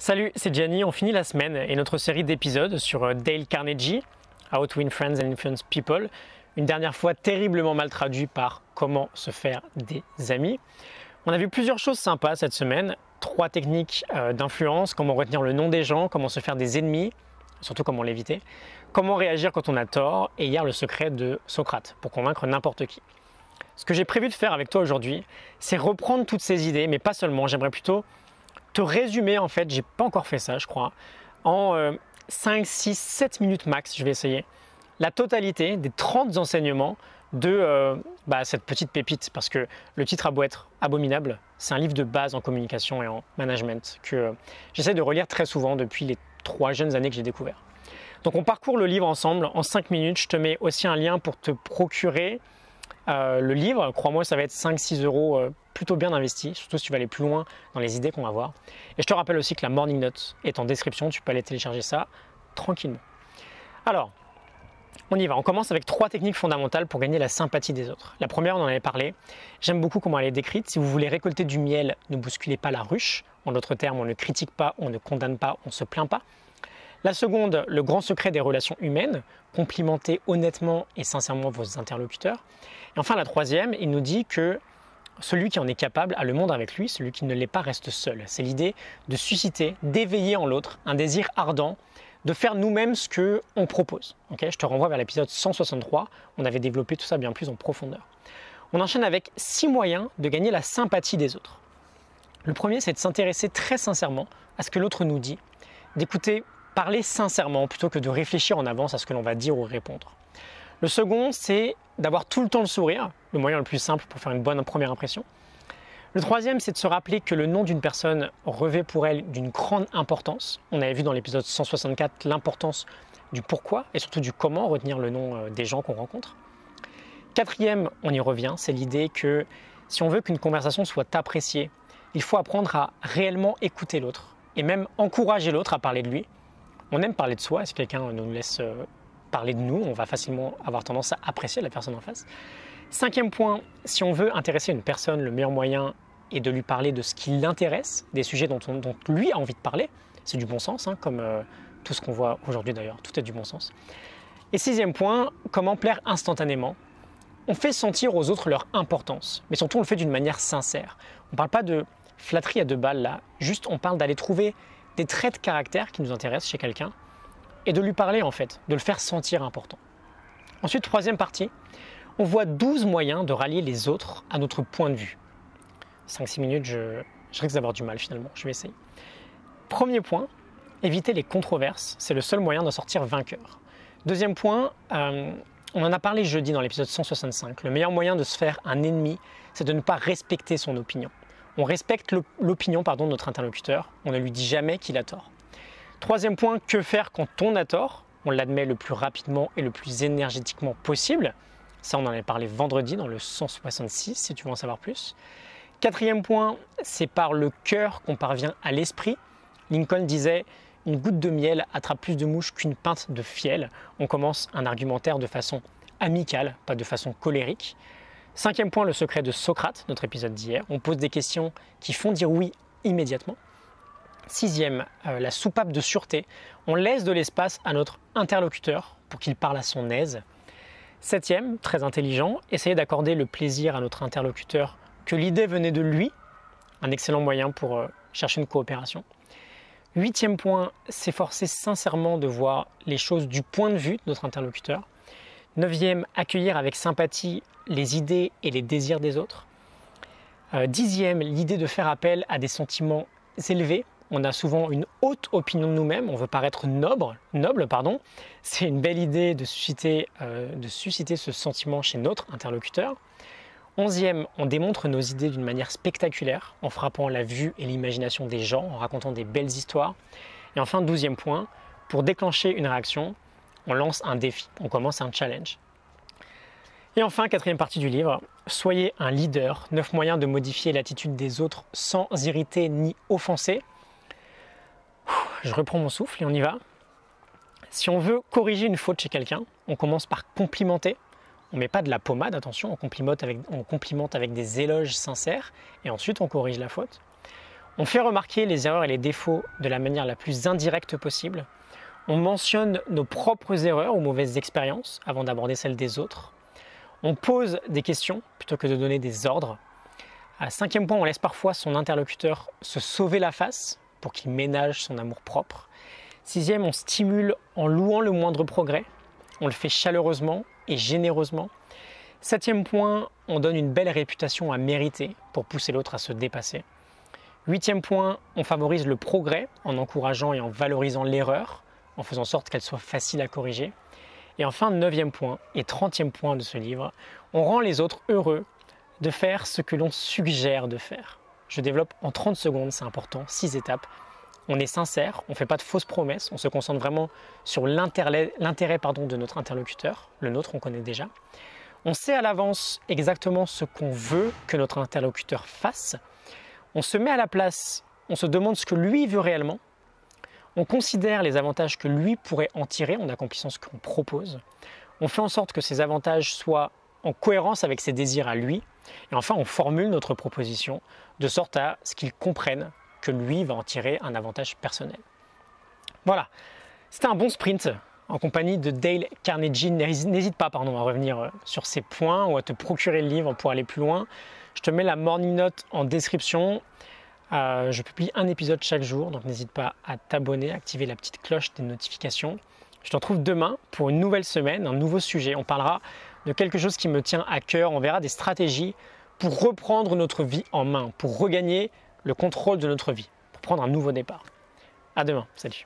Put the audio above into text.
Salut, c'est Gianni, on finit la semaine et notre série d'épisodes sur Dale Carnegie, How to Win Friends and Influence People, une dernière fois terriblement mal traduit par Comment se faire des amis. On a vu plusieurs choses sympas cette semaine, 3 techniques d'influence, comment retenir le nom des gens, comment se faire des ennemis, surtout comment l'éviter, comment réagir quand on a tort, et hier le secret de Socrate pour convaincre n'importe qui. Ce que j'ai prévu de faire avec toi aujourd'hui, c'est reprendre toutes ces idées, mais pas seulement, j'aimerais plutôt te résumer, en fait, j'ai pas encore fait ça je crois, en 5, 6, 7 minutes max, je vais essayer, la totalité des 30 enseignements de cette petite pépite, parce que le titre a beau être abominable, c'est un livre de base en communication et en management que j'essaie de relire très souvent depuis les 3 jeunes années que j'ai découvert. Donc on parcourt le livre ensemble en 5 minutes, je te mets aussi un lien pour te procurer le livre, crois-moi ça va être 5-6 euros plutôt bien investi, surtout si tu vas aller plus loin dans les idées qu'on va voir. Et je te rappelle aussi que la Morning Note est en description, tu peux aller télécharger ça tranquillement. Alors, on y va, on commence avec 3 techniques fondamentales pour gagner la sympathie des autres. La première, on en avait parlé, j'aime beaucoup comment elle est décrite. Si vous voulez récolter du miel, ne bousculez pas la ruche. En d'autres termes, on ne critique pas, on ne condamne pas, on ne se plaint pas. La seconde, le grand secret des relations humaines, complimentez honnêtement et sincèrement vos interlocuteurs. Et enfin, la troisième, il nous dit que celui qui en est capable a le monde avec lui, celui qui ne l'est pas reste seul. C'est l'idée de susciter, d'éveiller en l'autre un désir ardent, de faire nous-mêmes ce qu'on propose. Okay, je te renvoie vers l'épisode 163, on avait développé tout ça bien plus en profondeur. On enchaîne avec 6 moyens de gagner la sympathie des autres. Le premier, c'est de s'intéresser très sincèrement à ce que l'autre nous dit, d'écouter parler sincèrement plutôt que de réfléchir en avance à ce que l'on va dire ou répondre. Le second, c'est d'avoir tout le temps le sourire, le moyen le plus simple pour faire une bonne première impression. Le troisième, c'est de se rappeler que le nom d'une personne revêt pour elle d'une grande importance. On avait vu dans l'épisode 164 l'importance du pourquoi et surtout du comment retenir le nom des gens qu'on rencontre. Quatrième, on y revient, c'est l'idée que si on veut qu'une conversation soit appréciée, il faut apprendre à réellement écouter l'autre et même encourager l'autre à parler de lui. On aime parler de soi, et si quelqu'un nous laisse parler de nous, on va facilement avoir tendance à apprécier la personne en face. 5e point, si on veut intéresser une personne, le meilleur moyen est de lui parler de ce qui l'intéresse, des sujets dont lui a envie de parler. C'est du bon sens, comme tout ce qu'on voit aujourd'hui d'ailleurs, tout est du bon sens. Et 6e point, comment plaire instantanément. On fait sentir aux autres leur importance, mais surtout on le fait d'une manière sincère. On ne parle pas de flatterie à 2 balles là, juste on parle d'aller trouver des traits de caractère qui nous intéressent chez quelqu'un et de lui parler en fait, de le faire sentir important. Ensuite, 3e partie, on voit 12 moyens de rallier les autres à notre point de vue. 5-6 minutes, je risque d'avoir du mal finalement, je vais essayer. Premier point, éviter les controverses, c'est le seul moyen d'en sortir vainqueur. 2e point, on en a parlé jeudi dans l'épisode 165, le meilleur moyen de se faire un ennemi, c'est de ne pas respecter son opinion. On respecte l'opinion de notre interlocuteur, on ne lui dit jamais qu'il a tort. 3e point, que faire quand on a tort? On l'admet le plus rapidement et le plus énergétiquement possible. Ça, on en avait parlé vendredi dans le 166, si tu veux en savoir plus. 4e point, c'est par le cœur qu'on parvient à l'esprit. Lincoln disait « Une goutte de miel attrape plus de mouches qu'une pinte de fiel ». On commence un argumentaire de façon amicale, pas de façon colérique. 5e point, le secret de Socrate, notre épisode d'hier. On pose des questions qui font dire oui immédiatement. 6e, la soupape de sûreté. On laisse de l'espace à notre interlocuteur pour qu'il parle à son aise. 7e, très intelligent, essayer d'accorder le plaisir à notre interlocuteur que l'idée venait de lui. Un excellent moyen pour chercher une coopération. 8e point, s'efforcer sincèrement de voir les choses du point de vue de notre interlocuteur. 9e, accueillir avec sympathie les idées et les désirs des autres. 10e, l'idée de faire appel à des sentiments élevés. On a souvent une haute opinion de nous-mêmes, on veut paraître noble. C'est une belle idée de susciter ce sentiment chez notre interlocuteur. 11e, on démontre nos idées d'une manière spectaculaire, en frappant la vue et l'imagination des gens, en racontant des belles histoires. Et enfin, 12e point, pour déclencher une réaction, on lance un défi, on commence un challenge. Et enfin, 4e partie du livre, soyez un leader, 9 moyens de modifier l'attitude des autres sans irriter ni offenser. Je reprends mon souffle et on y va. Si on veut corriger une faute chez quelqu'un, on commence par complimenter. On ne met pas de la pommade, attention, on complimente avec des éloges sincères et ensuite on corrige la faute. On fait remarquer les erreurs et les défauts de la manière la plus indirecte possible. On mentionne nos propres erreurs ou mauvaises expériences avant d'aborder celles des autres. On pose des questions plutôt que de donner des ordres. Cinquième point, on laisse parfois son interlocuteur se sauver la face pour qu'il ménage son amour-propre. Sixième, on stimule en louant le moindre progrès. On le fait chaleureusement et généreusement. Septième point, on donne une belle réputation à mériter pour pousser l'autre à se dépasser. Huitième point, on favorise le progrès en encourageant et en valorisant l'erreur, en faisant en sorte qu'elle soit facile à corriger. Et enfin, neuvième point et 30e point de ce livre, on rend les autres heureux de faire ce que l'on suggère de faire. Je développe en 30 secondes, c'est important, 6 étapes. On est sincère, on ne fait pas de fausses promesses, on se concentre vraiment sur l'intérêt de notre interlocuteur, le nôtre on connaît déjà. On sait à l'avance exactement ce qu'on veut que notre interlocuteur fasse. On se met à la place, on se demande ce que lui veut réellement. On considère les avantages que lui pourrait en tirer en accomplissant ce qu'on propose. On fait en sorte que ces avantages soient en cohérence avec ses désirs à lui. Et enfin, on formule notre proposition de sorte à ce qu'il comprenne que lui va en tirer un avantage personnel. Voilà, c'était un bon sprint en compagnie de Dale Carnegie. N'hésite pas à revenir sur ces points ou à te procurer le livre pour aller plus loin. Je te mets la morning note en description. Je publie un épisode chaque jour, donc n'hésite pas à t'abonner, à activer la petite cloche des notifications. Je te retrouve demain pour une nouvelle semaine, un nouveau sujet. On parlera de quelque chose qui me tient à cœur. On verra des stratégies pour reprendre notre vie en main, pour regagner le contrôle de notre vie, pour prendre un nouveau départ. À demain, salut.